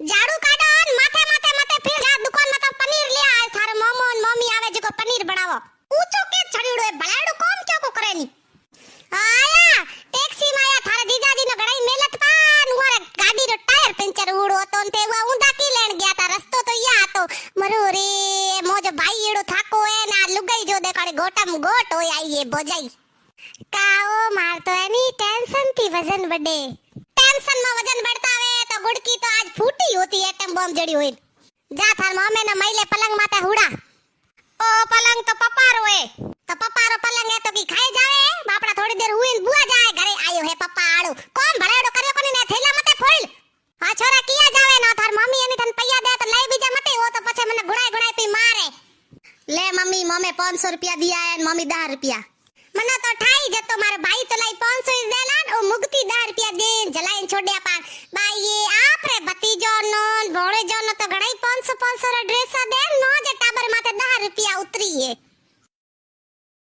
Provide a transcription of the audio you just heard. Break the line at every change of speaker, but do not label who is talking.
झाड़ू काढो न माथे माथे माथे फिर जा दुकान में तो पनीर ले आए थारे मोमो न मम्मी आवे जो पनीर बनावो ऊंचो के चढ़ीड़ो है भलाड़ो कौन क्यों को करे नी आया टैक्सी में आया थारे जीजाजी ने घणाई मेहनत पान उरे गाड़ी रो टायर पंचर उड़ो तो ते वा ऊंधा की लेन गया था रस्तो तो या तो मरो रे मोजो भाई एड़ो थाको है ना लुगाई जो देखाड़े गोटम गोट होय आई ये बोजाई काओ मार तो एनी टेंशन थी वजन बढ़े टेंशन में वजन बढ़ता वे तो गुड़की तो आज फूटी होती एटम बम जड़ी हुई जा थार मामे ने महिले पलंग माथे हुड़ा ओ पलंग तो पपारो है तो पपारो पलंग है तो की खाए जावे बापड़ा थोड़ी देर हुई बुआ जाए घरे आयो है पप्पा आड़ो कौन भड़ेड़ो कर्यो कोनी ने थैला मते फोड़ आ छोरा किया जावे ना थार मम्मी एनी तन पैया दे तो लई बीजा मते हो तो पछे मने गुड़ाई गुड़ाई पी मारे ले मम्मी मम्मी 500 रुपया दिया है मम्मी 10 रुपया मने तो ठाई जतो मारे भाई तो लाई 500 इस देलान ओ मुक्ति 10 रुपया दे जलाइन छोड़या पार भाई ये आप रे भतीजो नो भोळे जो नो तो घणाई 500 ड्रेस दे नो जे टाबर माथे 10 रुपया उतरी है।